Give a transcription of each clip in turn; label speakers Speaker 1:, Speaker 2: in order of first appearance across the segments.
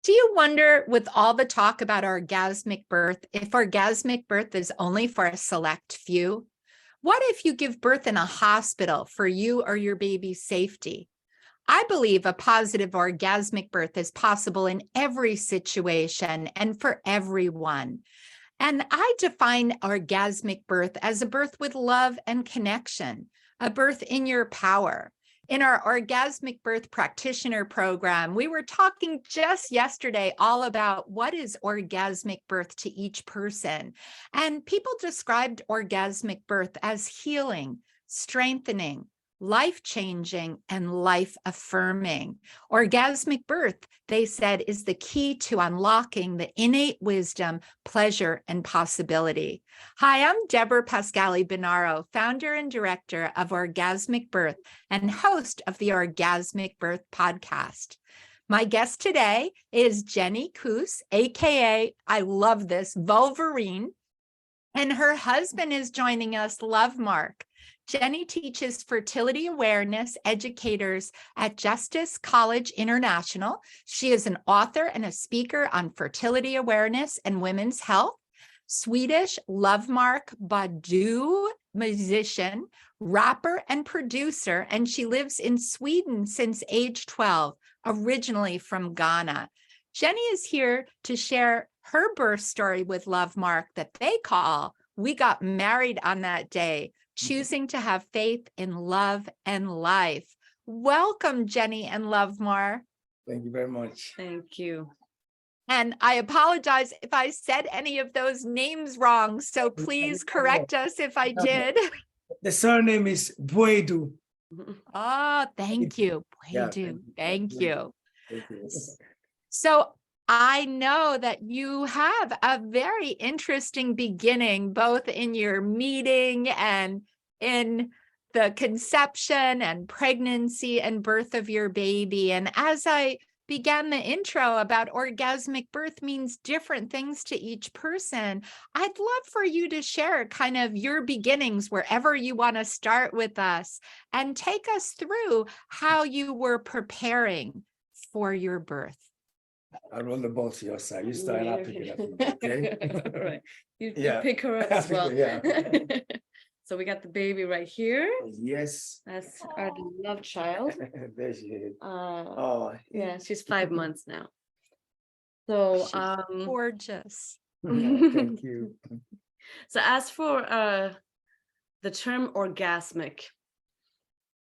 Speaker 1: Do you wonder, with all the talk about orgasmic birth, if orgasmic birth is only for a select few? What if you give birth in a hospital for you or your baby's safety? I believe a positive orgasmic birth is possible in every situation and for everyone. And I define orgasmic birth as a birth with love and connection, a birth in your power. In our orgasmic birth practitioner program, we were talking just yesterday all about what is orgasmic birth to each person. And people described orgasmic birth as healing, strengthening, life-changing, and life-affirming. Orgasmic birth, they said, is the key to unlocking the innate wisdom, pleasure, and possibility. Hi, I'm Deborah Pascali-Bonaro, founder and director of Orgasmic Birth and host of the Orgasmic Birth podcast. My guest today is Jenny Koos, aka, I love this, Vulverine, and her husband is joining us, Lovemark. Jenny teaches fertility awareness educators at Justisse College International. She is an author and a speaker on fertility awareness and women's health. Swedish Lovemark Boadu musician, rapper, and producer, and she lives in Sweden since age 12, originally from Ghana. Jenny is here to share her birth story with Lovemark that they call "We Got Married on That Day," choosing to have faith in love and life. Welcome, Jenny and Lovemark.
Speaker 2: Thank you very much.
Speaker 3: Thank you.
Speaker 1: And I apologize if I said any of those names wrong, so please correct us if I did.
Speaker 2: The surname is Boadu.
Speaker 1: Oh, thank you.
Speaker 2: Yeah,
Speaker 1: Boadu. Thank you.
Speaker 2: Thank you.
Speaker 1: So I know that you have a very interesting beginning, both in your meeting and in the conception and pregnancy and birth of your baby. And as I began the intro about orgasmic birth means different things to each person, I'd love for you to share kind of your beginnings wherever you want to start with us and take us through how you were preparing for your birth.
Speaker 2: I'll roll the ball to your side. You start and I'll pick it up. Okay.
Speaker 3: All right. You
Speaker 2: Yeah.
Speaker 3: pick her up as well.
Speaker 2: Yeah.
Speaker 3: So we got the baby right here.
Speaker 2: Yes.
Speaker 3: That's our love child.
Speaker 2: There she is.
Speaker 3: Oh, yeah, she's 5 months now. So
Speaker 1: She's gorgeous.
Speaker 2: Thank you.
Speaker 3: So as for the term orgasmic,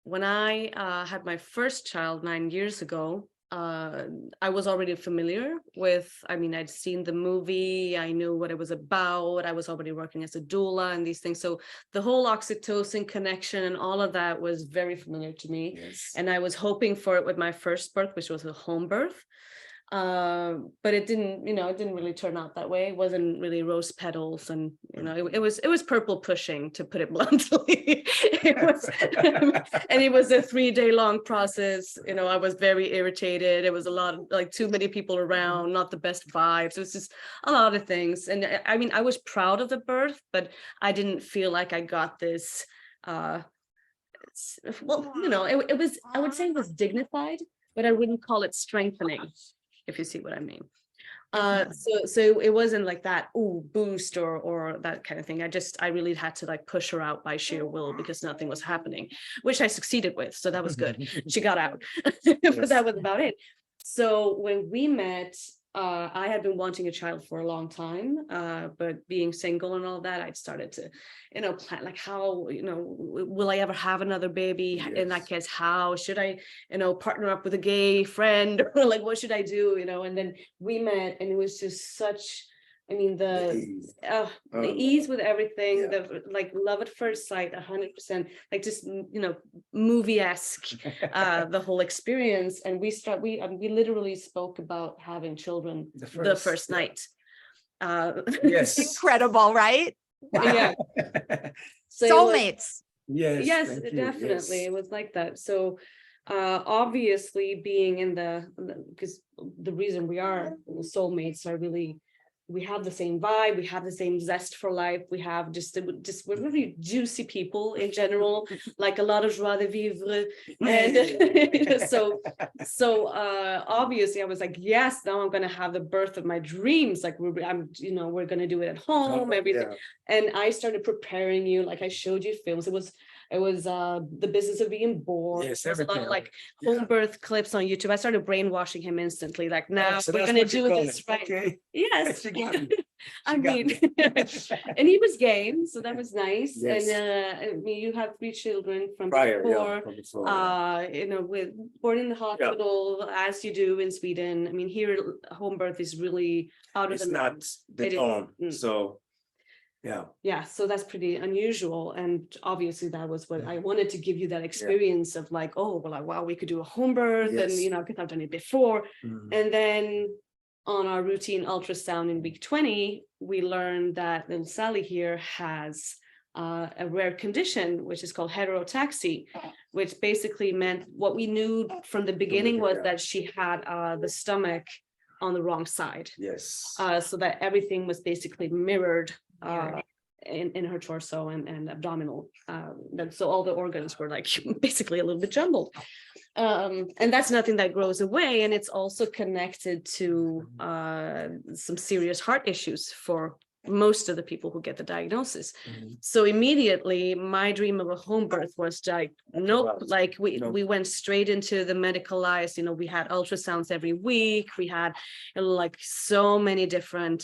Speaker 3: when I had my first child 9 years ago, I was already familiar with, I'd seen the movie, I knew what it was about, I was already working as a doula and these things. So the whole oxytocin connection and all of that was very familiar to me.
Speaker 2: Yes.
Speaker 3: And I was hoping for it with my first birth, which was a home birth. But it didn't really turn out that way. It wasn't really rose petals, and it was purple pushing, to put it bluntly. And it was a 3-day long process. I was very irritated. It was a lot of too many people around, not the best vibes. It was just a lot of things. And I was proud of the birth, but I didn't feel like I got this. It was, I would say it was dignified, but I wouldn't call it strengthening, if you see what I mean. So it wasn't like that, boost or that kind of thing. I really had to push her out by sheer will because nothing was happening, which I succeeded with. So that was good. She got out, but that was about it. So when we met, I had been wanting a child for a long time, but being single and all that, I started to, plan how, will I ever have another baby?
Speaker 2: Yes.
Speaker 3: In that case, how should I, partner up with a gay friend, or what should I do? And then we met, and it was just such, the ease with everything,
Speaker 2: Yeah.
Speaker 3: the love at first sight, 100%, just movie-esque, the whole experience. And we literally spoke about having children the first night.
Speaker 2: Yes.
Speaker 1: Incredible, right? Wow.
Speaker 3: Yeah. So
Speaker 1: Soulmates.
Speaker 2: Yes.
Speaker 3: Definitely.
Speaker 2: Yes.
Speaker 3: It was like that. So obviously being in because the reason we are soulmates, I really we have the same vibe, we have the same zest for life, we have we're really juicy people in general, like a lot of joie de vivre. And so obviously I was like, yes, now I'm going to have the birth of my dreams. Like we're going to do it at home, everything.
Speaker 2: Yeah.
Speaker 3: And I started preparing you, like I showed you films. It was The Business of Being Born.
Speaker 2: Yes,
Speaker 3: There's a lot of
Speaker 2: everything.
Speaker 3: home birth clips on YouTube. I started brainwashing him instantly. Like, now
Speaker 2: So
Speaker 3: we're
Speaker 2: that's
Speaker 3: going to
Speaker 2: what you
Speaker 3: do
Speaker 2: call
Speaker 3: this
Speaker 2: it.
Speaker 3: right.
Speaker 2: Okay.
Speaker 3: Yes.
Speaker 2: She got me.
Speaker 3: I
Speaker 2: She got
Speaker 3: mean,
Speaker 2: me.
Speaker 3: and he was game, so that was nice.
Speaker 2: Yes.
Speaker 3: And you have 3 children from
Speaker 2: Prior,
Speaker 3: before.
Speaker 2: from before.
Speaker 3: With born in the hospital, as you do in Sweden. I mean, here home birth is really out of
Speaker 2: It's
Speaker 3: the
Speaker 2: not
Speaker 3: norm.
Speaker 2: the
Speaker 3: It is.
Speaker 2: norm. So, yeah.
Speaker 3: Yeah, so that's pretty unusual. And obviously that was what I wanted to give you, that experience of like, oh, well, like, wow, we could do a home birth.
Speaker 2: Yes.
Speaker 3: And, because I've done it before.
Speaker 2: Mhm.
Speaker 3: And then on our routine ultrasound in week 20, we learned that little Sally here has a rare condition, which is called heterotaxy, which basically meant what we knew from the beginning was that she had the stomach on the wrong side.
Speaker 2: Yes.
Speaker 3: So that everything was basically mirrored in her torso and abdominal. So all the organs were like basically a little bit jumbled. And that's nothing that grows away. And it's also connected to some serious heart issues for most of the people who get the diagnosis.
Speaker 2: Mhm.
Speaker 3: So immediately my dream of a home birth was like, nope,
Speaker 2: Wow.
Speaker 3: like
Speaker 2: Nope.
Speaker 3: we went straight into the medicalized, we had ultrasounds every week. We had like so many different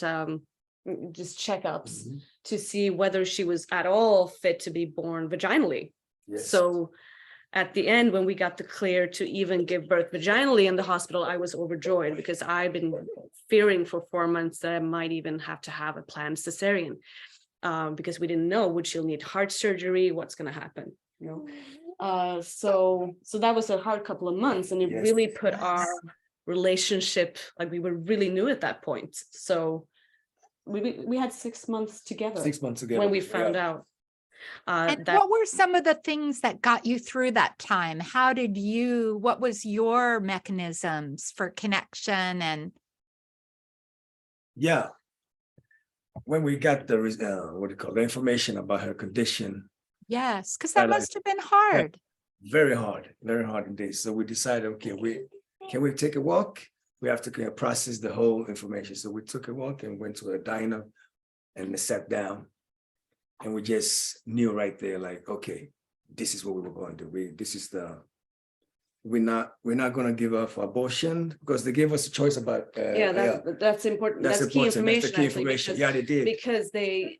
Speaker 3: just checkups
Speaker 2: Mhm.
Speaker 3: to see whether she was at all fit to be born vaginally.
Speaker 2: Yes.
Speaker 3: So at the end, when we got the clear to even give birth vaginally in the hospital, I was overjoyed because I've been fearing for 4 months that I might even have to have a planned cesarean because we didn't know, would she need heart surgery? What's going to happen? So that was a hard couple of months, and it
Speaker 2: Yes.
Speaker 3: really put our relationship, like we were really new at that point. So we had 6 months together.
Speaker 2: 6 months ago.
Speaker 3: When we found out.
Speaker 1: And what were some of the things that got you through that time? What was your mechanisms for connection and?
Speaker 2: Yeah. When we got the the information about her condition,
Speaker 1: Yes, because that must have been hard.
Speaker 2: very hard indeed. So we decided, okay, can we take a walk? We have to process the whole information. So we took a walk and went to a diner and sat down. And we just knew right there, like, okay, this is what we were going to do. We're not going to give up for abortion because they gave us a choice about.
Speaker 3: That's important. That's key
Speaker 2: important.
Speaker 3: information.
Speaker 2: That's the key information.
Speaker 3: Because,
Speaker 2: they did.
Speaker 3: Because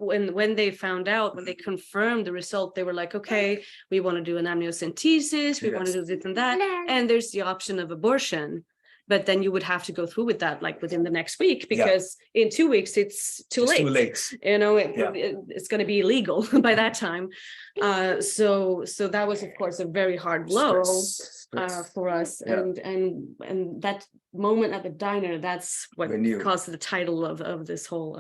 Speaker 3: when they found out, when they confirmed the result, they were like, okay, we want to do an amniocentesis, we want to do this and that, and there's the option of abortion. But then you would have to go through with that like within the next week, because in 2 weeks it's too late.
Speaker 2: Too late.
Speaker 3: It's going to be illegal by that time. So that was of course a very hard blow for us. And that moment at the diner, that's what caused the title of this whole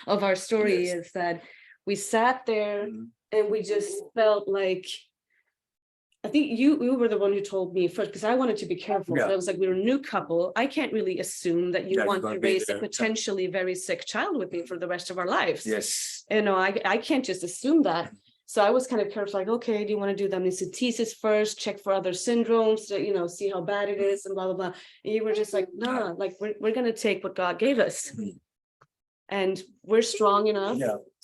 Speaker 3: of our story, is that we sat there and we just felt like, I think you were the one who told me first, because I wanted to be careful. I was like, we were a new couple. I can't really assume that you want to raise a potentially very sick child with me for the rest of our lives.
Speaker 2: Yes.
Speaker 3: I can't just assume that. So I was kind of careful, like, okay, do you want to do the amniocentesis first, check for other syndromes, to, see how bad it is and blah, blah, blah. And you were just like, nah, like we're going to take what God gave us. And we're strong enough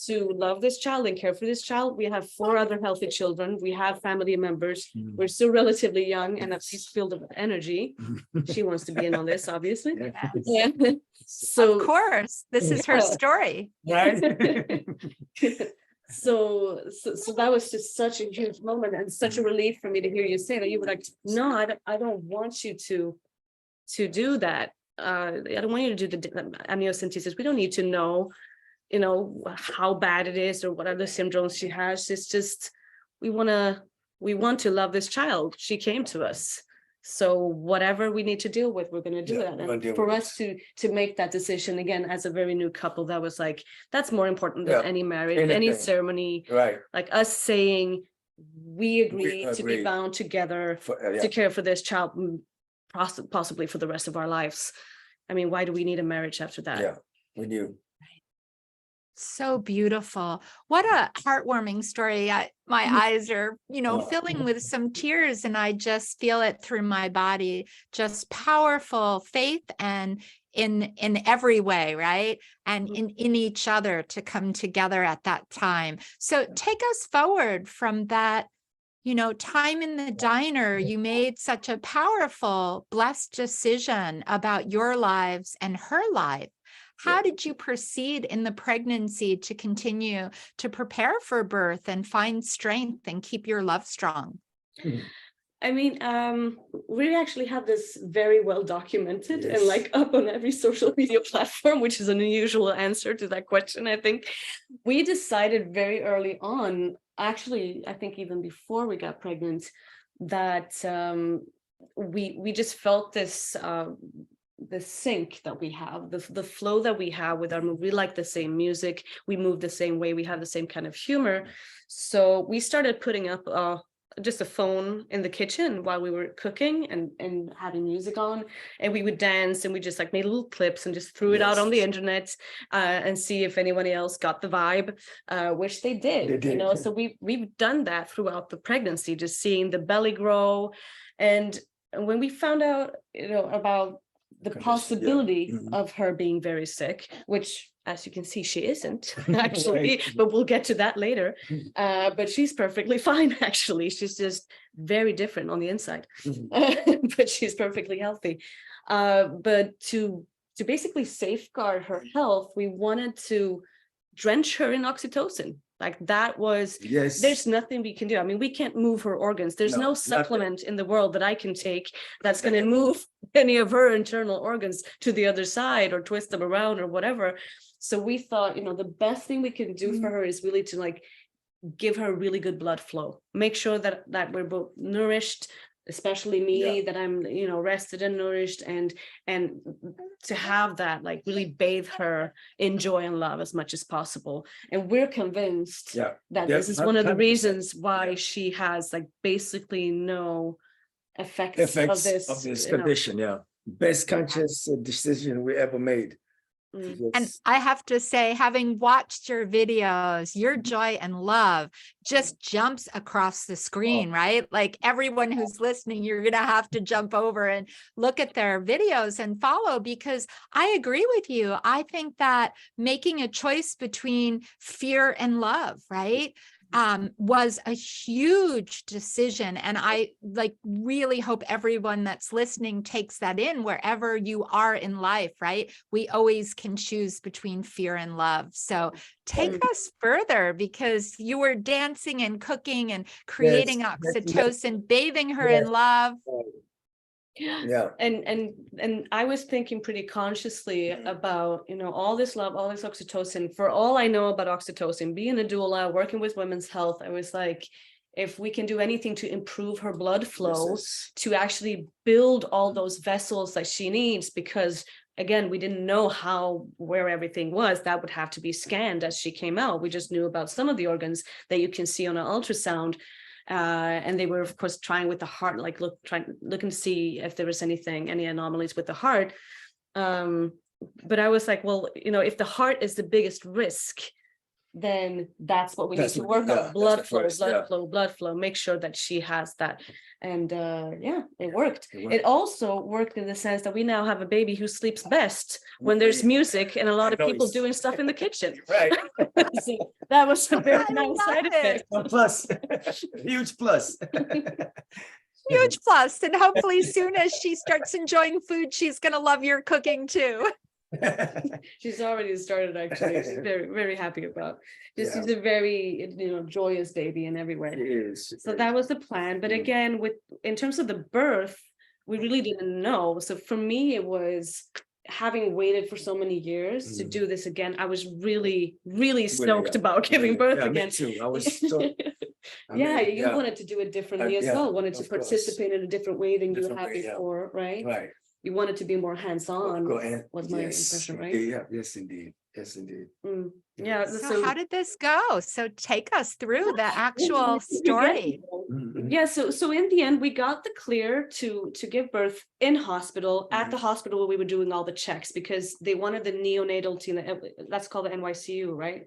Speaker 3: to love this child and care for this child. We have 4 other healthy children. We have family members. We're still relatively young and at least filled with energy. She wants to be in on this, obviously.
Speaker 1: Yes. So of course, this is her story.
Speaker 2: Right.
Speaker 3: So that was just such a huge moment and such a relief for me to hear you say that. You were like, no, I don't want you to do that. I don't want you to do the amniocentesis. We don't need to know, how bad it is or what other syndromes she has. It's just, we want to love this child. She came to us. So whatever we need to deal with, we're going to do that. And for us to make that decision again, as a very new couple, that was like, that's more important than any marriage, any ceremony,
Speaker 2: right?
Speaker 3: Like us saying, we agree to be bound together to care for this child, possibly for the rest of our lives. I mean, why do we need a marriage after that?
Speaker 2: we knew.
Speaker 1: So beautiful. What a heartwarming story. My eyes are, filling with some tears, and I just feel it through my body. Just powerful faith and in every way, right? And in each other to come together at that time. So take us forward from that, time in the diner. You made such a powerful, blessed decision about your lives and her life. How did you proceed in the pregnancy to continue to prepare for birth and find strength and keep your love strong?
Speaker 3: I mean, we actually have this very well documented and like up on every social media platform, which is an unusual answer to that question. I think we decided very early on, actually, I think even before we got pregnant, that we just felt this the sync that we have, the flow that we have with our movie. We like the same music, we move the same way, we have the same kind of humor. So we started putting up just a phone in the kitchen while we were cooking and having music on, and we would dance, and we just like made little clips and just threw it out on the internet and see if anyone else got the vibe, which they did. So we've done that throughout the pregnancy, just seeing the belly grow. And when we found out about the possibility of her being very sick, which, as you can see, she isn't actually, but we'll get to that later. But she's perfectly fine, actually. She's just very different on the inside, but she's perfectly healthy. But to basically safeguard her health, we wanted to drench her in oxytocin. Like that was, there's nothing we can do. I mean, we can't move her organs. There's no supplement in the world that I can take that's going to move any of her internal organs to the other side or twist them around or whatever. So we thought, the best thing we can do for her is really to like give her really good blood flow, make sure that we're both nourished, especially me, that I'm, rested and nourished, and to have that, like really bathe her in joy and love as much as possible. And we're convinced that this is one of the reasons why she has like basically no effects of this
Speaker 2: condition. Best conscious decision we ever made.
Speaker 1: And I have to say, having watched your videos, your joy and love just jumps across the screen, right? Like everyone who's listening, you're going to have to jump over and look at their videos and follow, because I agree with you. I think that making a choice between fear and love, right, was a huge decision. And I really hope everyone that's listening takes that in wherever you are in life, right? We always can choose between fear and love. So take us further, because you were dancing and cooking and creating oxytocin, bathing her in love. And I was thinking pretty consciously about, all this love, all this oxytocin. For all I know about oxytocin, being a doula, working with women's health, I was like, if we can do anything to improve her blood flow, to actually build all those vessels that she needs, because again, we didn't know where everything was. That would have to be scanned as she came out. We just knew about some of the organs that you can see on an ultrasound. And they were, of course, trying with the heart, like looking to see if there was any anomalies with the heart. But I was like, well, if the heart is the biggest risk, then that's what we need to work on. Blood flow, make sure that she has that. And it worked. It also worked in the sense that we now have a baby who sleeps best when there's music and a lot of people doing stuff in the kitchen.
Speaker 2: Right.
Speaker 3: So that was a very nice side effect.
Speaker 2: A plus, huge plus.
Speaker 1: Huge plus. And hopefully soon as she starts enjoying food, she's going to love your cooking too.
Speaker 3: She's already started, actually. She's very, very happy about this. Is a very joyous baby in every way. So that was the plan. But again, in terms of the birth, we really didn't know. So for me, it was having waited for so many years to do this again. I was really, really stoked about giving birth again.
Speaker 2: Me too. I was so
Speaker 3: you wanted to do it differently as well, wanted to participate in a different way than you had before, right? You wanted to be more hands-on, was my impression, right?
Speaker 2: Yes, indeed. Yes, indeed.
Speaker 3: Yeah.
Speaker 1: So how did this go? So take us through the actual story.
Speaker 3: Yeah, so in the end, we got the clear to give birth in hospital. At the hospital, we were doing all the checks because they wanted the neonatal team. That's called the NYCU, right?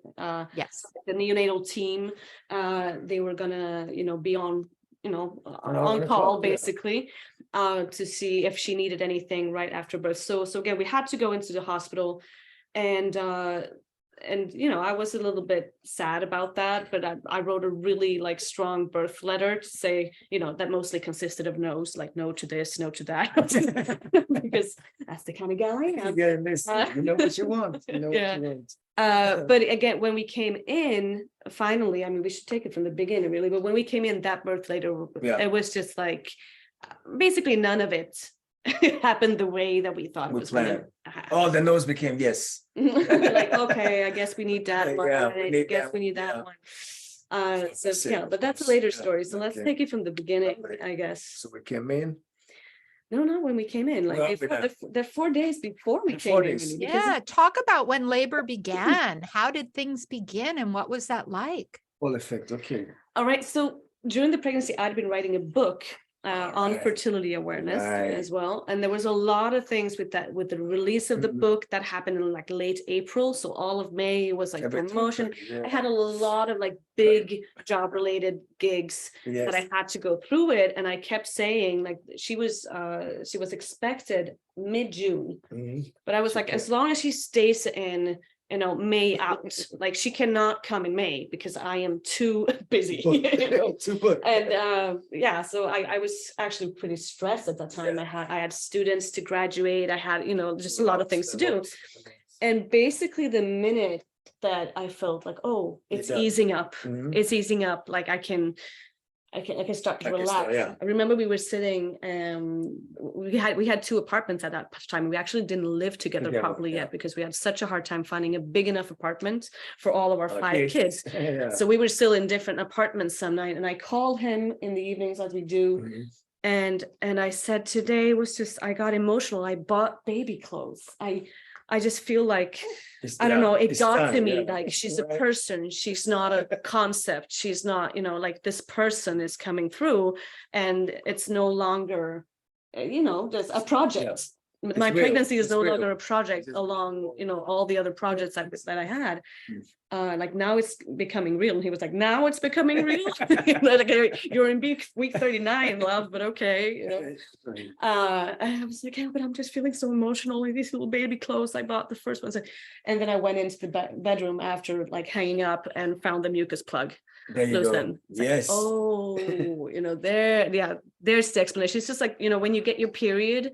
Speaker 1: Yes.
Speaker 3: The neonatal team. They were gonna, be on, on call basically, to see if she needed anything right after birth. So again, we had to go into the hospital, and I was a little bit sad about that, but I wrote a really like strong birth letter to say, that mostly consisted of no's, like no to this, no to that, because that's the kind of gal I am.
Speaker 2: Yeah, listen, you know what you want. You know what you want.
Speaker 3: But again, when we came in, finally, I mean, we should take it from the beginning, really. But when we came in, that birth later, it was just like basically none of it happened the way that we thought it was going to happen.
Speaker 2: Oh, the nose became yes.
Speaker 3: Like, okay, I guess we need that one.
Speaker 2: Yeah,
Speaker 3: We need that one. But that's a later story. So let's take it from the beginning, I guess.
Speaker 2: So we came in.
Speaker 3: No, when we came in, like the 4 days before we came in.
Speaker 1: Yeah, talk about when labor began. How did things begin and what was that like?
Speaker 2: Full effect, okay.
Speaker 3: All right, so during the pregnancy, I'd been writing a book on fertility awareness as well. And there was a lot of things with that, with the release of the book that happened in like late April. So all of May was like promotion. I had a lot of like big job related gigs that I had to go through it. And I kept saying like she was expected mid-June, but I was like, as long as she stays in May out, like she cannot come in May because I am too busy. And so I was actually pretty stressed at that time. I had students to graduate. I had, just a lot of things to do. And basically the minute that I felt like, oh, it's easing up, like I can start to relax. I remember we were sitting, we had two apartments at that time. We actually didn't live together properly yet because we had such a hard time finding a big enough apartment for all of our 5 kids. So we were still in different apartments some night, and I called him in the evenings as we do. And I said, today was just, I got emotional. I bought baby clothes. I just feel like, I don't know, it got to me, like she's a person, she's not a concept, she's not, like this person is coming through, and it's no longer, just a project. My pregnancy is no longer a project along, all the other projects that I had. Like now it's becoming real. And he was like, now it's becoming real. Like, you're in week 39, love, but okay. I was like, yeah, but I'm just feeling so emotional. Like these little baby clothes, I bought the first ones. And then I went into the bedroom after like hanging up and found the mucus plug.
Speaker 2: There you go. Yes.
Speaker 3: Like, oh, there's the explanation. It's just like, when you get your period,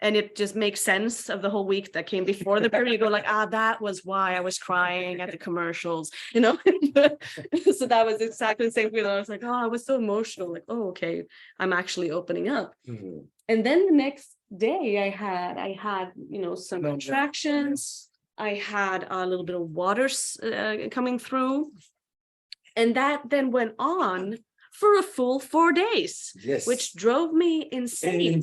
Speaker 3: and it just makes sense of the whole week that came before the period. You go like, that was why I was crying at the commercials, So that was exactly the same feeling. I was like, I was so emotional. Like, okay, I'm actually opening up. And then the next day I had, some contractions. I had a little bit of water coming through. And that then went on for a full 4 days, which drove me insane.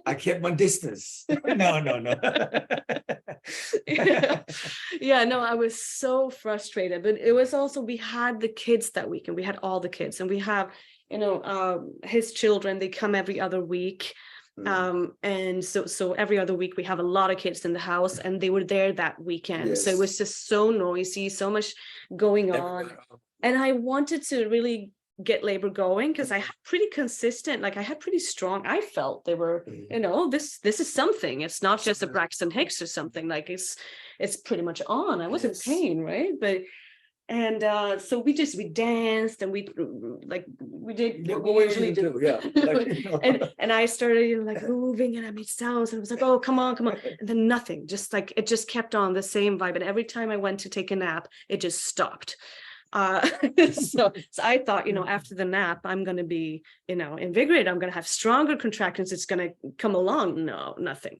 Speaker 2: I kept my distance. No.
Speaker 3: I was so frustrated. But it was also, we had the kids that week, and we had all the kids, and we have, his children, they come every other week. And so every other week we have a lot of kids in the house, and they were there that weekend. So it was just so noisy, so much going on. And I wanted to really get labor going because I had pretty consistent, like I had pretty strong, I felt they were, this is something. It's not just a Braxton Hicks or something, like it's pretty much on. I was in pain, right? But so we danced, and we did what we usually do. And I started like moving, and I made sounds, and it was like, oh, come on. And then nothing, just like it just kept on the same vibe. And every time I went to take a nap, it just stopped. So I thought, after the nap, I'm going to be, invigorated. I'm going to have stronger contractions. It's going to come along. No, nothing.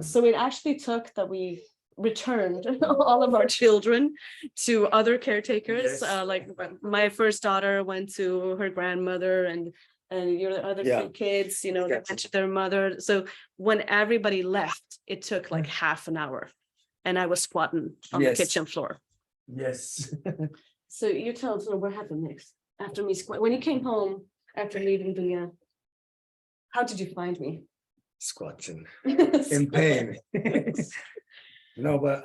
Speaker 3: So it actually took that we returned all of our children to other caretakers. Like my first daughter went to her grandmother, and your other three kids, they went to their mother. So when everybody left, it took like half an hour. and I was squatting on the kitchen floor.
Speaker 2: Yes.
Speaker 3: So you tell us what happened next after me when you came home after leaving the. How did you find me?
Speaker 2: Squatting in pain. No, but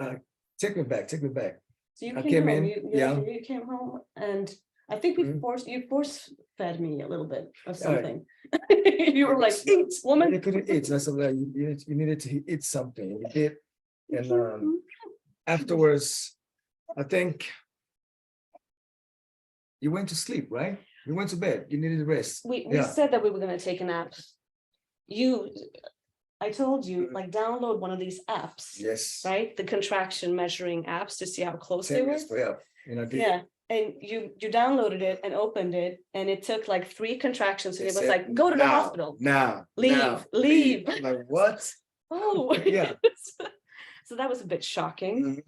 Speaker 2: take me back.
Speaker 3: So you
Speaker 2: I
Speaker 3: came
Speaker 2: came
Speaker 3: home.
Speaker 2: in,
Speaker 3: You came home, and I think you force fed me a little bit of something. You were like, eat, woman.
Speaker 2: You couldn't eat. That's like you needed to eat something. You did, and afterwards, I think you went to sleep, right? You went to bed. You needed rest.
Speaker 3: We said that we were going to take a nap. I told you, like, download one of these apps.
Speaker 2: Yes.
Speaker 3: Right, the contraction measuring apps to see how close they
Speaker 2: 10
Speaker 3: were.
Speaker 2: minutes, yeah. And I did.
Speaker 3: Yeah, and you downloaded it and opened it, and it took like 3 contractions, and it was like, go to the hospital. Leave.
Speaker 2: I'm like, what?
Speaker 3: Oh,
Speaker 2: Yeah.
Speaker 3: So that was a bit shocking.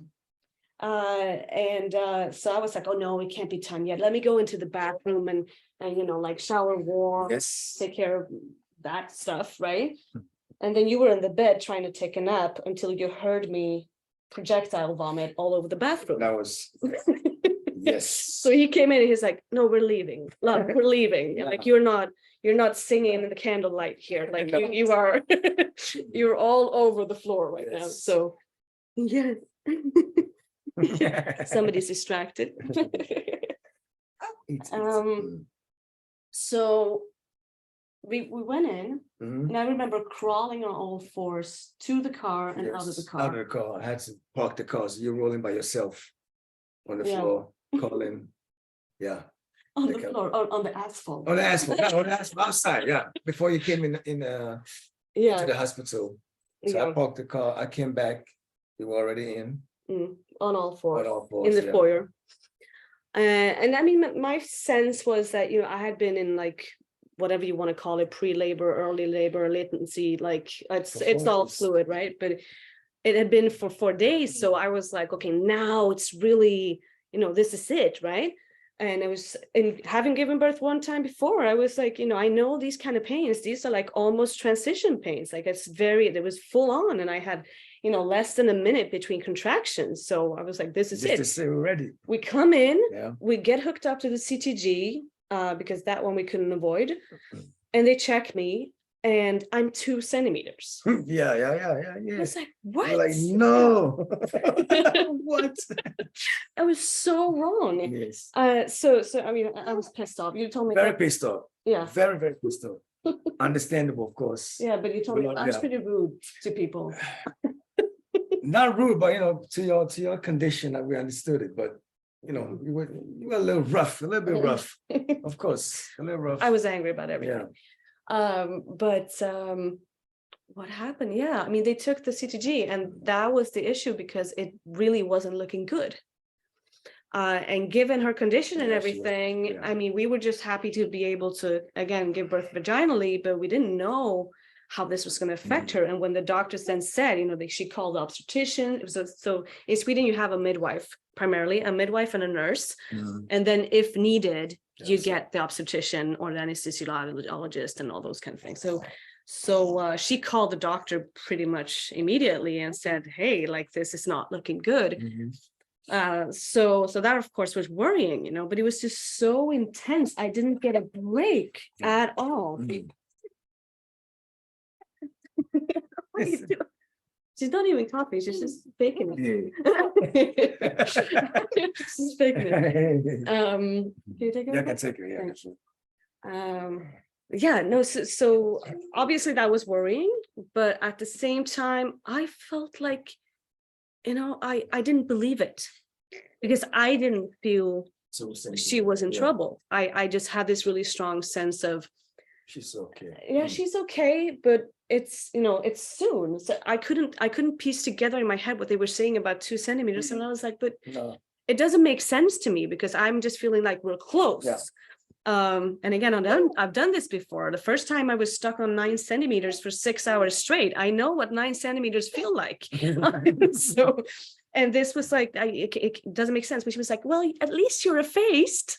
Speaker 3: So I was like, oh no, it can't be time yet. Let me go into the bathroom and like shower, warm, take care of that stuff, right? And then you were in the bed trying to take a nap until you heard me projectile vomit all over the bathroom.
Speaker 2: That was yes.
Speaker 3: So he came in and he's like, no, we're leaving. Love, we're leaving. Like, you're not singing in the candlelight here. Like, you are you're all over the floor right now. So yes. Somebody's distracted. So we went in, and I remember crawling on all 4s to the car and out of the car.
Speaker 2: Out of the car. I had to park the car. So you're rolling by yourself on the floor, calling. Yeah.
Speaker 3: On the floor, on the asphalt.
Speaker 2: On the asphalt, on the asphalt outside, yeah. Before you came in to the hospital. So I parked the car. I came back. You were already in.
Speaker 3: On all 4s.
Speaker 2: On all 4s,
Speaker 3: in the foyer. And I mean, my sense was that, I had been in, like, whatever you want to call it, pre-labor, early labor, latency, like it's all fluid, right? But it had been for 4 days. So I was like, okay, now it's really, this is it, right? And having given birth one time before, I was like, I know these kind of pains, these are like almost transition pains. Like, it was full on, and I had, less than a minute between contractions. So I was like, this is it.
Speaker 2: To say we're ready.
Speaker 3: We come in, we get hooked up to the CTG, because that one we couldn't avoid. And they check me, and I'm 2 centimeters.
Speaker 2: Yeah.
Speaker 3: I was like, what?
Speaker 2: You're like, no. What?
Speaker 3: I was so wrong.
Speaker 2: Yes.
Speaker 3: So I mean, I was pissed off. You told me
Speaker 2: very pissed off.
Speaker 3: Yeah.
Speaker 2: Very, very pissed off. Understandable, of course.
Speaker 3: Yeah, but you told me I was pretty rude to people.
Speaker 2: Not rude, but to your condition, that we understood it. But you were a little rough, a little bit rough. Of course, a little rough.
Speaker 3: I was angry about everything.
Speaker 2: Yeah.
Speaker 3: But what happened? Yeah, I mean, they took the CTG, and that was the issue, because it really wasn't looking good. And given her condition and everything, I mean, we were just happy to be able to, again, give birth vaginally, but we didn't know how this was going to affect her. And when the doctors then said, she called the obstetrician. So in Sweden, you have a midwife, primarily a midwife and a nurse. And then if needed, you get the obstetrician or the anesthesiologist and all those kind of things. So she called the doctor pretty much immediately and said, hey, like, this is not looking good. So that, of course, was worrying, but it was just so intense. I didn't get a break at all. What are you doing? She's not even coughing, she's just faking it. She's faking it. Can you take it?
Speaker 2: Yeah, I can take it. Yeah.
Speaker 3: Thank you. So obviously that was worrying, but at the same time, I felt like, I didn't believe it, because I didn't feel she was in trouble. I just had this really strong sense of,
Speaker 2: she's okay.
Speaker 3: Yeah, she's okay, but it's soon. So I couldn't piece together in my head what they were saying about 2 centimeters. And I was like, but it doesn't make sense to me, because I'm just feeling like we're close. And again, I've done this before. The first time I was stuck on 9 centimeters for 6 hours straight. I know what 9 centimeters feel like. So, and this was like, it doesn't make sense. But she was like, well, at least you're effaced.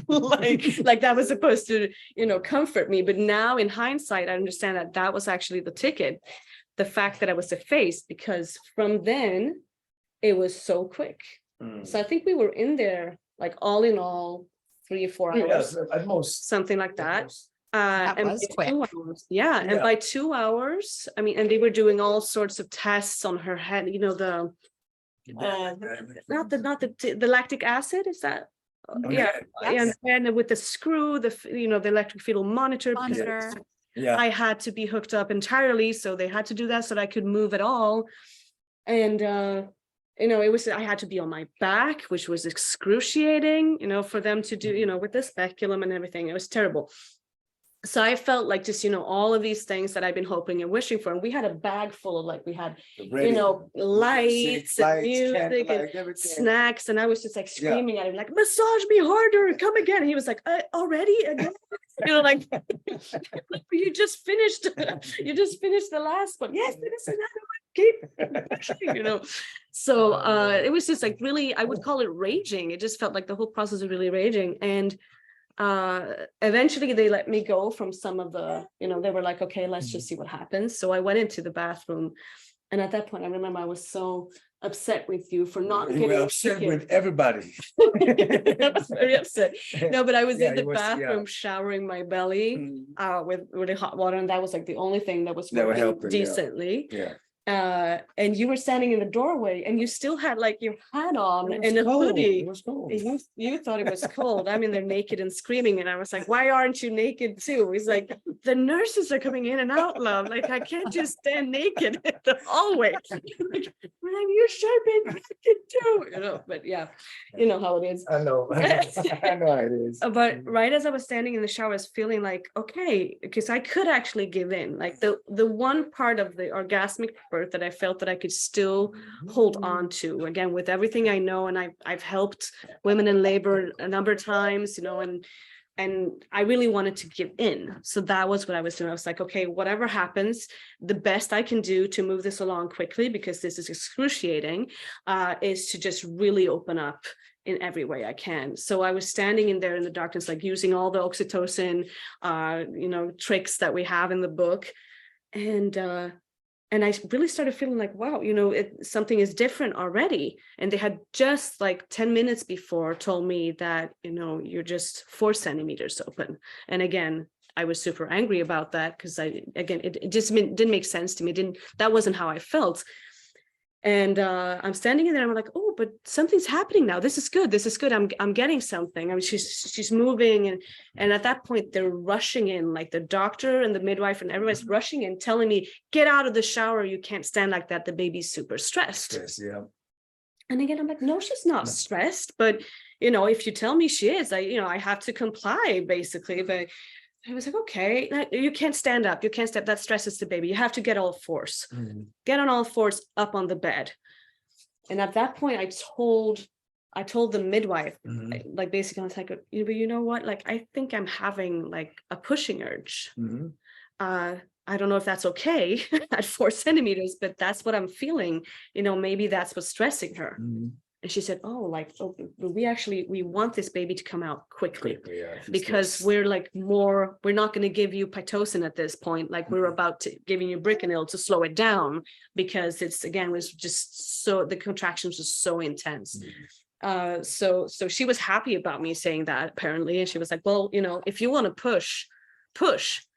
Speaker 3: like that was supposed to, comfort me. But now in hindsight, I understand that was actually the ticket. The fact that I was effaced, because from then it was so quick. So I think we were in there, like all in all, 3 or 4 hours,
Speaker 2: at most.
Speaker 3: something like that.
Speaker 1: That
Speaker 3: And
Speaker 1: was
Speaker 3: by 2 hours, and by 2 hours, I mean, and they were doing all sorts of tests on her head, you know, the not the lactic acid, is that?
Speaker 1: Yes.
Speaker 3: And with the screw, the electric fetal monitor.
Speaker 1: Monitor.
Speaker 3: I had to be hooked up entirely, so they had to do that so that I could move at all. And I had to be on my back, which was excruciating, for them to do, with the speculum and everything. It was terrible. So I felt like just, all of these things that I've been hoping and wishing for. And we had a bag full of, like, we had, lights and music and snacks. And I was just like screaming at him, like, massage me harder, come again. And he was like, already again? Like, you just finished the last one. Yes, there's another one. Keep pushing, So it was just like really, I would call it raging. It just felt like the whole process was really raging. And eventually they let me go from some of the, they were like, okay, let's just see what happens. So I went into the bathroom, and at that point I remember I was so upset with you for not getting
Speaker 2: upset with everybody.
Speaker 3: I was very upset. No, but I was in the bathroom showering my belly with really hot water, and that was like the only thing that was working decently. And you were standing in the doorway, and you still had like your hat on and a hoodie.
Speaker 2: It was cold.
Speaker 3: You thought it was cold. I'm in there naked and screaming, and I was like, why aren't you naked too? He's like, the nurses are coming in and out, love. Like, I can't just stand naked in the hallway. Like, you should be naked too, but yeah, you know how it is.
Speaker 2: I know. I know how it is.
Speaker 3: But right as I was standing in the shower, I was feeling like, okay, because I could actually give in. Like the one part of the orgasmic birth that I felt that I could still hold on to, again, with everything I know, and I've helped women in labor a number of times, and I really wanted to give in. So that was what I was doing. I was like, okay, whatever happens, the best I can do to move this along quickly, because this is excruciating, is to just really open up in every way I can. So I was standing in there in the darkness, like using all the oxytocin, tricks that we have in the book. And I really started feeling like, wow, something is different already. And they had just like 10 minutes before told me that, you're just 4 centimeters open. And again, I was super angry about that, because it just didn't make sense to me. That wasn't how I felt. And I'm standing in there, and I'm like, oh, but something's happening now. This is good. I'm getting something. I mean, she's moving, and at that point they're rushing in, like the doctor and the midwife and everybody's rushing in, telling me, get out of the shower. You can't stand like that. The baby's super stressed.
Speaker 2: Yes, yeah.
Speaker 3: And again, I'm like, no, she's not stressed. But if you tell me she is, I have to comply, basically. But I was like, okay, you can't stand up. You can't step. That stresses the baby. You have to get all fours. Get on all fours up on the bed. And at that point, I told the midwife, like basically, I was like, but you know what? Like, I think I'm having like a pushing urge. I don't know if that's okay at 4 centimeters, but that's what I'm feeling. Maybe that's what's stressing her. And she said, we want this baby to come out quickly, because we're not going to give you Pitocin at this point. Like, we're about to giving you Bricanyl to slow it down, because was just so, the contractions were so intense. So she was happy about me saying that, apparently. And she was like, well, if you want to push.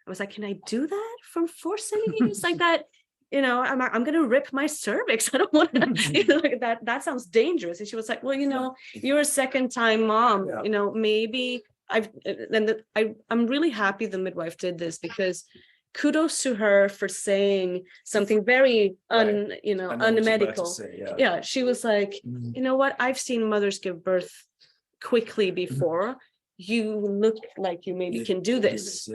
Speaker 3: I was like, can I do that from 4 centimeters like that? I'm going to rip my cervix. I don't want to, that sounds dangerous. And she was like, well, you're a second-time mom, maybe I'm really happy the midwife did this, because kudos to her for saying something very unmedical. She was like, you know what? I've seen mothers give birth quickly before. You look like you maybe can do this,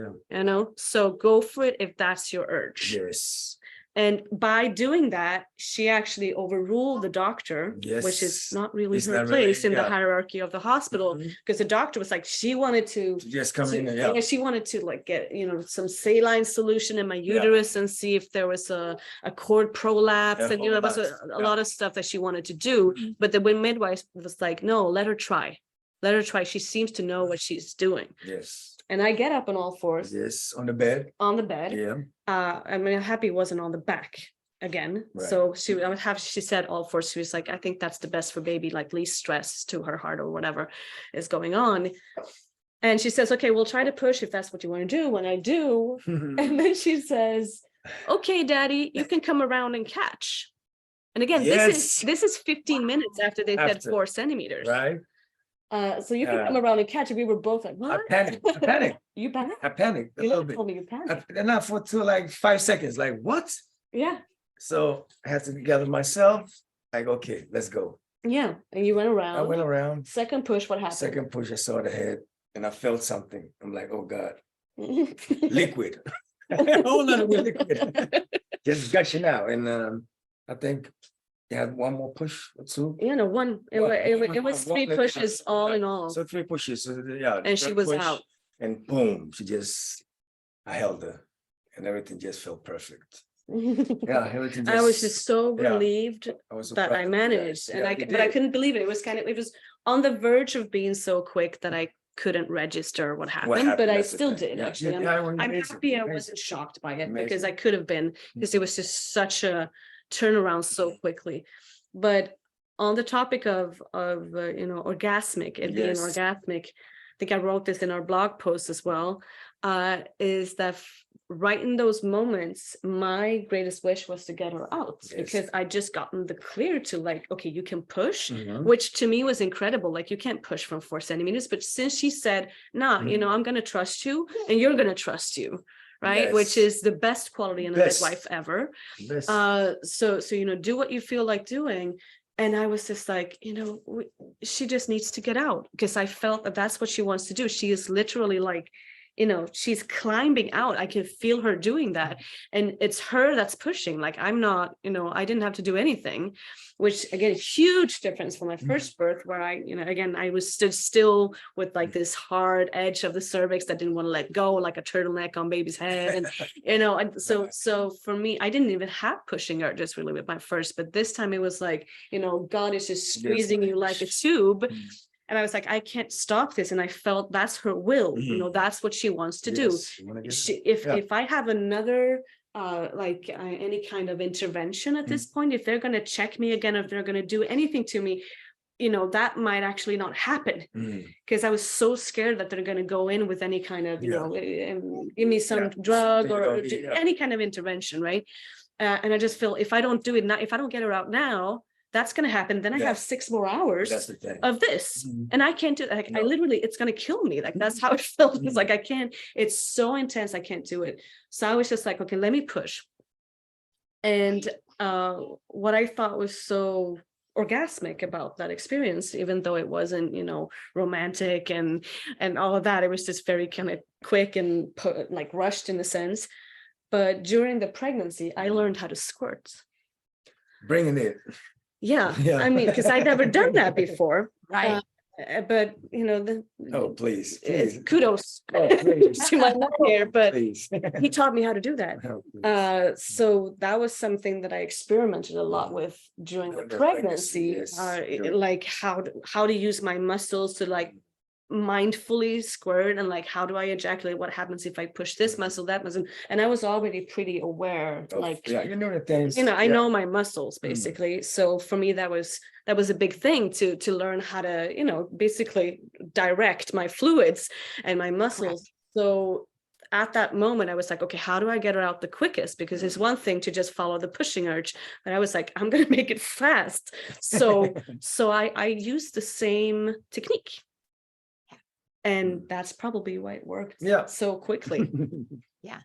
Speaker 3: so go for it if that's your urge.
Speaker 2: Yes.
Speaker 3: And by doing that, she actually overruled the doctor, which is not really her place in the hierarchy of the hospital, because the doctor was like, she wanted to just come in. She wanted to like get, some saline solution in my uterus and see if there was a cord prolapse. And, there was a lot of stuff that she wanted to do. But the midwife was like, no, let her try. She seems to know what she's doing.
Speaker 2: Yes.
Speaker 3: And I get up on all fours.
Speaker 2: Yes, on the bed.
Speaker 3: On the bed.
Speaker 2: Yeah.
Speaker 3: I'm happy it wasn't on the back. again.
Speaker 2: Right.
Speaker 3: So she said all four. She was like, I think that's the best for baby, like least stress to her heart or whatever is going on. And she says, okay, we'll try to push if that's what you want to do. When I do, and then she says, okay, daddy, you can come around and catch. And again,
Speaker 2: Yes.
Speaker 3: this is 15 minutes after they said 4 centimeters.
Speaker 2: Right.
Speaker 3: So you can come around and catch it. We were both like, what?
Speaker 2: I panicked.
Speaker 3: You panicked?
Speaker 2: I panicked a little bit.
Speaker 3: Told me you panicked.
Speaker 2: Not for like 5 seconds. Like, what?
Speaker 3: Yeah.
Speaker 2: So I had to gather myself. Like, okay, let's go.
Speaker 3: Yeah. And you went around.
Speaker 2: I went around.
Speaker 3: Second push, what happened?
Speaker 2: Second push, I saw the head and I felt something. I'm like, oh God, liquid. A whole lot of liquid. Just gushing out. And I think you had one more push or two.
Speaker 3: Yeah, no, one. It was 3 pushes all in all.
Speaker 2: So 3 pushes. So yeah.
Speaker 3: And she was out.
Speaker 2: And boom, I held her and everything just felt perfect. Yeah, everything
Speaker 3: I was just so relieved that I managed. And but I couldn't believe it. It was on the verge of being so quick that I couldn't register what happened, but I still did actually. I'm happy I wasn't shocked by it because I could have been, because it was just such a turnaround so quickly. But on the topic of orgasmic and being orgasmic, I think I wrote this in our blog post as well, is that right in those moments, my greatest wish was to get her out because I just gotten the clear to like, okay, you can push, which to me was incredible. Like you can't push from 4 centimeters, but since she said, nah, I'm going to trust you and you're going to trust you. Right. Which is the best quality in a midwife ever. So, do what you feel like doing. And I was just like, she just needs to get out because I felt that that's what she wants to do. She is literally like, she's climbing out. I can feel her doing that. And it's her that's pushing. Like I'm not, I didn't have to do anything, which again, huge difference from my first birth where I was stood still with like this hard edge of the cervix that didn't want to let go, like a turtleneck on baby's head. And, so for me, I didn't even have pushing urges really with my first, but this time it was like, God is just squeezing you like a tube. And I was like, I can't stop this. And I felt that's her will. That's what she wants to do. If I have another, any kind of intervention at this point, if they're going to check me again, if they're going to do anything to me, that might actually not happen because I was so scared that they're going to go in with any kind of, give me some drug or any kind of intervention. Right. And I just feel if I don't do it now, if I don't get her out now, that's going to happen. Then I have 6 more hours of this and I can't do it. Like, I literally, it's going to kill me. Like, that's how it felt. It's like, I can't, it's so intense. I can't do it. So I was just like, okay, let me push. And what I thought was so orgasmic about that experience, even though it wasn't, romantic and all of that, it was just very kind of quick and like rushed in a sense. But during the pregnancy, I learned how to squirt.
Speaker 2: Bringing it.
Speaker 3: Yeah. I mean, because I'd never done that before.
Speaker 1: Right.
Speaker 3: But
Speaker 2: please.
Speaker 3: Kudos to my mom here, but he taught me how to do that. So that was something that I experimented a lot with during the pregnancy, like how to use my muscles to like mindfully squirt and like how do I ejaculate, what happens if I push this muscle, that muscle. And I was already pretty aware,
Speaker 2: you know the things,
Speaker 3: I know my muscles basically. So for me that was a big thing to learn how to basically direct my fluids and my muscles. So at that moment I was like, okay, how do I get her out the quickest? Because it's one thing to just follow the pushing urge, but I was like, I'm gonna make it fast. So I used the same technique. And that's probably why it worked so quickly.
Speaker 1: Yeah.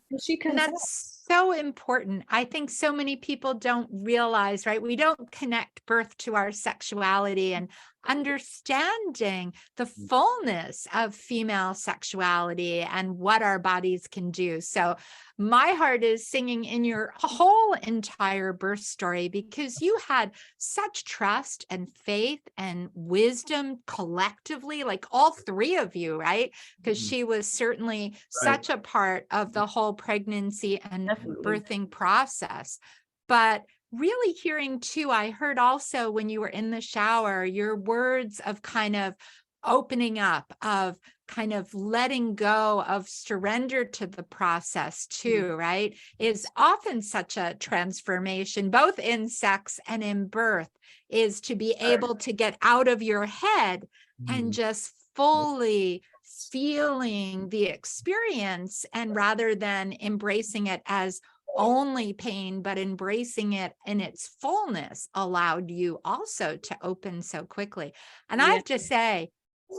Speaker 1: And that's so important. I think so many people don't realize, right? We don't connect birth to our sexuality and understanding the fullness of female sexuality and what our bodies can do. So my heart is singing in your whole entire birth story because you had such trust and faith and wisdom collectively, like all 3 of you, right? Because she was certainly such a part of the whole pregnancy and birthing process. But really hearing too, I heard also when you were in the shower, your words of kind of opening up, of kind of letting go of surrender to the process too, right? Is often such a transformation, both in sex and in birth, is to be able to get out of your head and just fully feeling the experience, and rather than embracing it as only pain, but embracing it in its fullness allowed you also to open so quickly. And I have to say,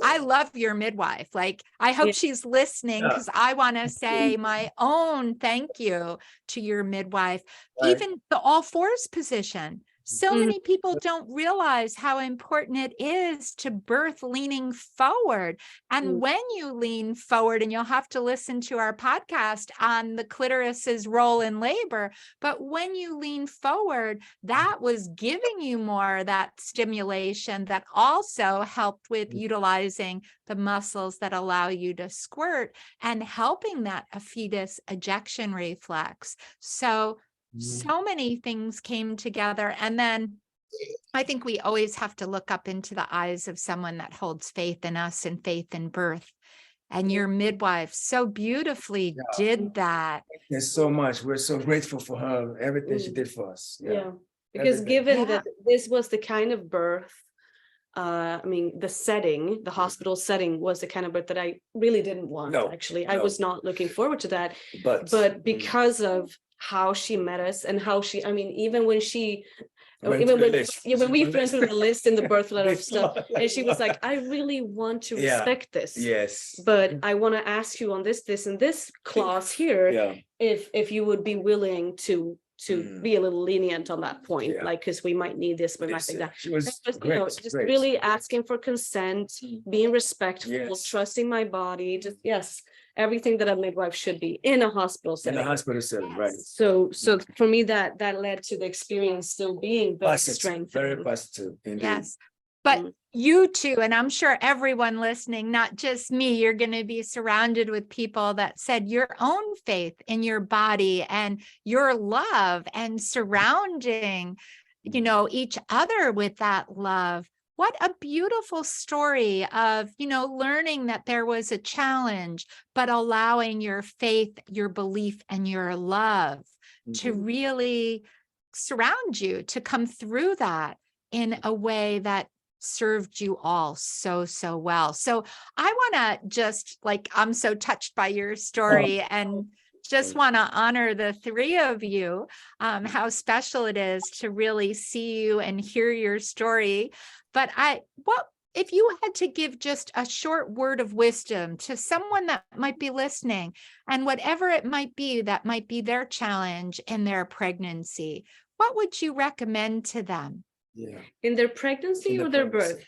Speaker 1: I love your midwife. Like, I hope she's listening, because I want to say my own thank you to your midwife. Even the all fours position. So many people don't realize how important it is to birth leaning forward. And when you lean forward, and you'll have to listen to our podcast on the clitoris's role in labor, but when you lean forward, that was giving you more of that stimulation that also helped with utilizing the muscles that allow you to squirt and helping that a fetus ejection reflex. So many things came together. And then I think we always have to look up into the eyes of someone that holds faith in us and faith in birth. And your midwife so beautifully did that.
Speaker 2: There's so much. We're so grateful for her, everything she did for us.
Speaker 3: Because given that this was the kind of birth, I mean, the setting, the hospital setting was the kind of birth that I really didn't want, actually. I was not looking forward to that. But because of how she met us and how she, I mean, even when when we went through the list in the birth letter stuff, and she was like, I really want to respect this.
Speaker 2: Yes.
Speaker 3: But I want to ask you on this and this clause here, if you would be willing to be a little lenient on that point, like, because we might need this, we might need that.
Speaker 2: She was
Speaker 3: great, just really asking for consent, being respectful, trusting my body, just everything that a midwife should be in a hospital setting.
Speaker 2: In a hospital setting, right.
Speaker 3: So for me, that led to the experience still being very strengthening.
Speaker 2: Very positive, indeed.
Speaker 1: Yes. But you too, and I'm sure everyone listening, not just me, you're going to be surrounded with people that said your own faith in your body and your love and surrounding, each other with that love. What a beautiful story of, learning that there was a challenge, but allowing your faith, your belief, and your love to really surround you, to come through that in a way that served you all so well. So I want to just, I'm so touched by your story and just want to honor the three of you, how special it is to really see you and hear your story. But what if you had to give just a short word of wisdom to someone that might be listening, and whatever it might be that might be their challenge in their pregnancy, what would you recommend to them?
Speaker 3: In their pregnancy or their birth?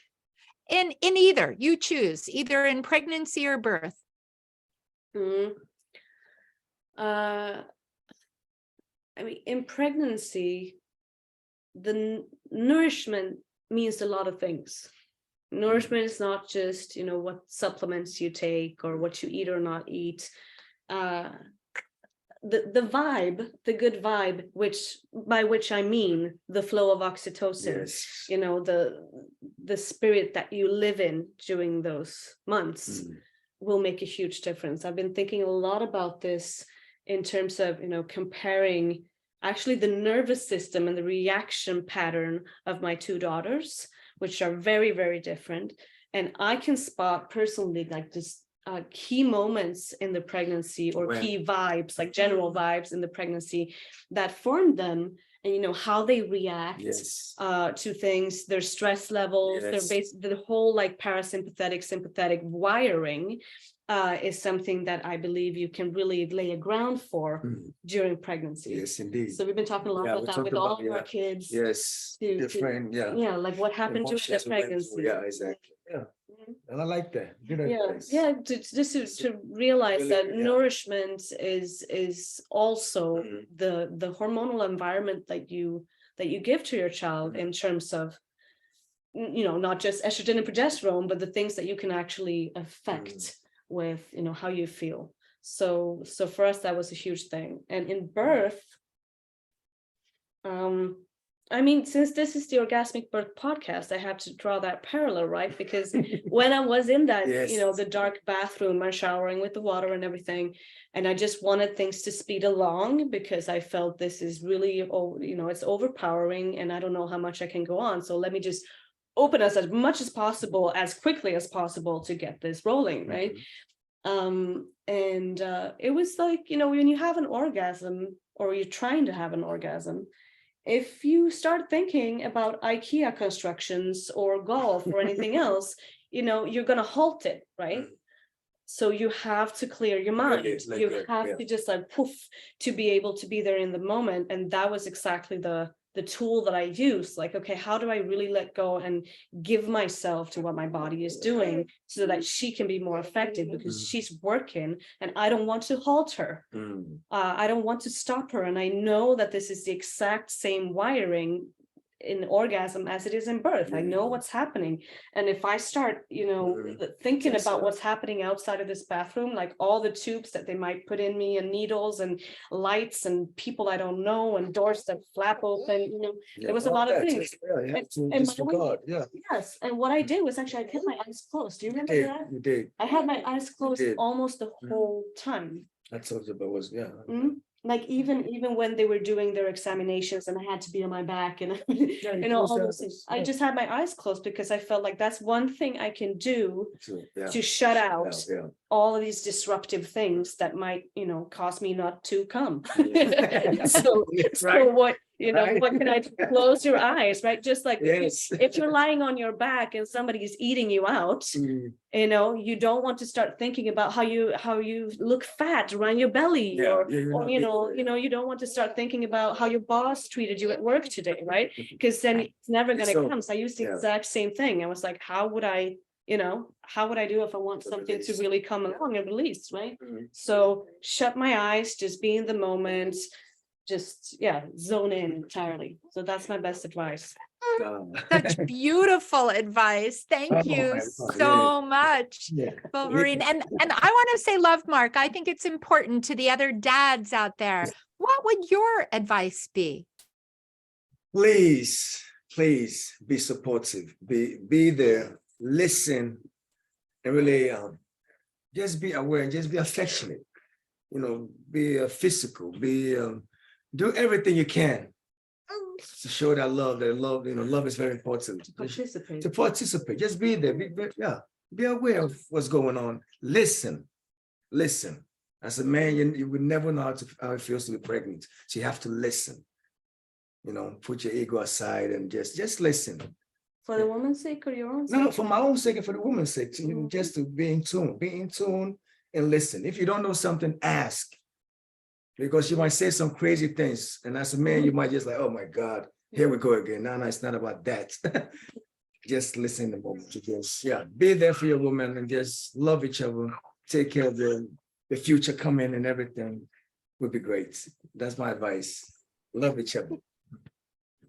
Speaker 1: In either, you choose, either in pregnancy or birth.
Speaker 3: I mean, in pregnancy, the nourishment means a lot of things. Nourishment is not just, what supplements you take or what you eat or not eat. The vibe, the good vibe, by which I mean the flow of oxytocin, the spirit that you live in during those months will make a huge difference. I've been thinking a lot about this in terms of, comparing actually the nervous system and the reaction pattern of my two daughters, which are very, very different. And I can spot personally just key moments in the pregnancy or key vibes, like general vibes in the pregnancy that formed them, and how they react to things, their stress levels, their the whole parasympathetic, sympathetic wiring is something that I believe you can really lay a ground for during pregnancy.
Speaker 2: Yes, indeed.
Speaker 3: So we've been talking a lot about that with all of our kids.
Speaker 2: Yes, different,
Speaker 3: like what happened during the pregnancy.
Speaker 2: Yeah, exactly. Yeah. And I like that. Good advice.
Speaker 3: Just to realize really, that nourishment is also the hormonal environment that you give to your child in terms of, not just estrogen and progesterone, but the things that you can actually affect with, how you feel. So for us, that was a huge thing. And in birth, I mean, since this is the Orgasmic Birth podcast, I have to draw that parallel, right? Because when I was in that,
Speaker 2: Yes.
Speaker 3: the dark bathroom, I'm showering with the water and everything, and I just wanted things to speed along because I felt this is really, it's overpowering and I don't know how much I can go on. So let me just open us as much as possible, as quickly as possible to get this rolling, right? And it was like, when you have an orgasm or you're trying to have an orgasm, if you start thinking about IKEA constructions or golf or anything else, you're going to halt it, right? So you have to clear your mind. You have to just like poof to be able to be there in the moment. And that was exactly the tool that I used. Like, okay, how do I really let go and give myself to what my body is doing so that she can be more effective, because she's working and I don't want to halt her. I don't want to stop her. And I know that this is the exact same wiring in orgasm as it is in birth. I know what's happening. And if I start, thinking about what's happening outside of this bathroom, like all the tubes that they might put in me and needles and lights and people I don't know and doors that flap open, there was a lot of things. Yes. And what I did was actually I kept my eyes closed. Do you remember that?
Speaker 2: You did.
Speaker 3: I had my eyes closed almost the whole time.
Speaker 2: I told you about was
Speaker 3: Like even when they were doing their examinations and I had to be on my back and all those things, I just had my eyes closed because I felt like that's one thing I can do to shut out all of these disruptive things that might cause me not to come. So what what can I do? Close your eyes, right? Just like if you're lying on your back and somebody is eating you out, you don't want to start thinking about how you look fat around your belly, you don't want to start thinking about how your boss treated you at work today, right? Because then it's never going to come. So I used the exact same thing. I was like, how would I do if I want something to really come along and release, right? So shut my eyes, just be in the moment, just zone in entirely. So that's my best advice.
Speaker 1: Such beautiful advice. Thank you so much, Vulverine. And I want to say, Lovemark, I think it's important to the other dads out there. What would your advice be?
Speaker 2: Please be supportive. Be there. Listen, and really just be aware and just be affectionate. Be physical. Do everything you can to show that love. Love is very important. To participate. Just be there. Be aware of what's going on. Listen. As a man, you would never know how it feels to be pregnant. So you have to listen. Put your ego aside and just listen.
Speaker 3: For the woman's sake or your own sake?
Speaker 2: No, for my own sake and for the woman's sake. Just to be in tune and listen. If you don't know something, ask. Because you might say some crazy things. And as a man, you might just like, oh my God, here we go again. No, it's not about that. Just listen in the moment. Just, be there for your woman and just love each other. Take care of the future coming and everything would be great. That's my advice. Love each other.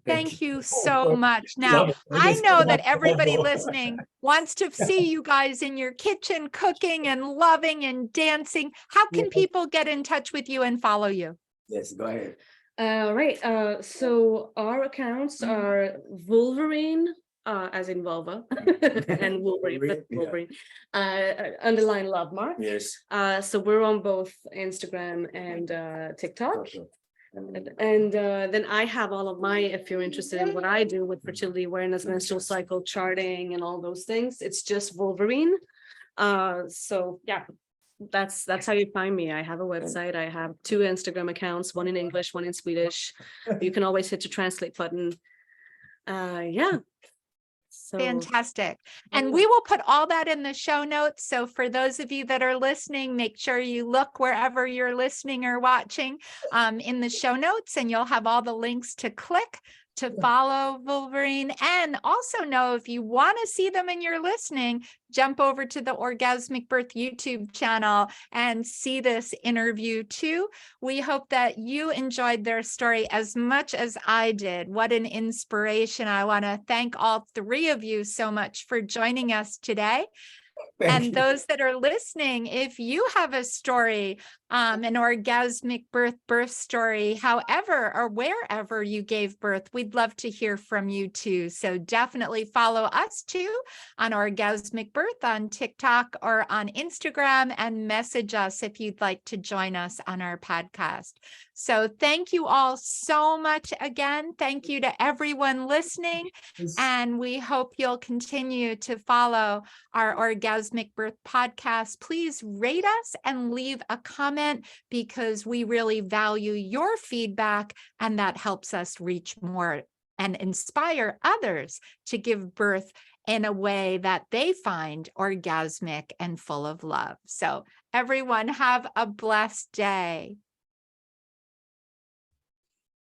Speaker 1: Thank you so much. Now, I know that everybody listening wants to see you guys in your kitchen cooking and loving and dancing. How can people get in touch with you and follow you?
Speaker 2: Yes, go ahead.
Speaker 3: Right. So our accounts are Vulverine, as in vulva, and Wolverine, underline Lovemark.
Speaker 2: Yes.
Speaker 3: So we're on both Instagram and TikTok. And then I have all of my, if you're interested in what I do with fertility awareness, menstrual cycle charting and all those things, it's just Vulverine. So that's how you find me. I have a website. I have 2 Instagram accounts, one in English, one in Swedish. You can always hit the translate button. So,
Speaker 1: fantastic. And we will put all that in the show notes. So for those of you that are listening, make sure you look wherever you're listening or watching in the show notes, and you'll have all the links to click to follow Vulverine. And also know, if you want to see them and you're listening, jump over to the Orgasmic Birth YouTube channel and see this interview too. We hope that you enjoyed their story as much as I did. What an inspiration. I want to thank all 3 of you so much for joining us today.
Speaker 2: Thank
Speaker 1: And
Speaker 2: you.
Speaker 1: those that are listening, if you have a story, an orgasmic birth story, however or wherever you gave birth, we'd love to hear from you too. So definitely follow us too on Orgasmic Birth on TikTok or on Instagram, and message us if you'd like to join us on our podcast. So thank you all so much again. Thank you to everyone listening. And we hope you'll continue to follow our Orgasmic Birth podcast. Please rate us and leave a comment, because we really value your feedback, and that helps us reach more and inspire others to give birth in a way that they find orgasmic and full of love. So everyone have a blessed day.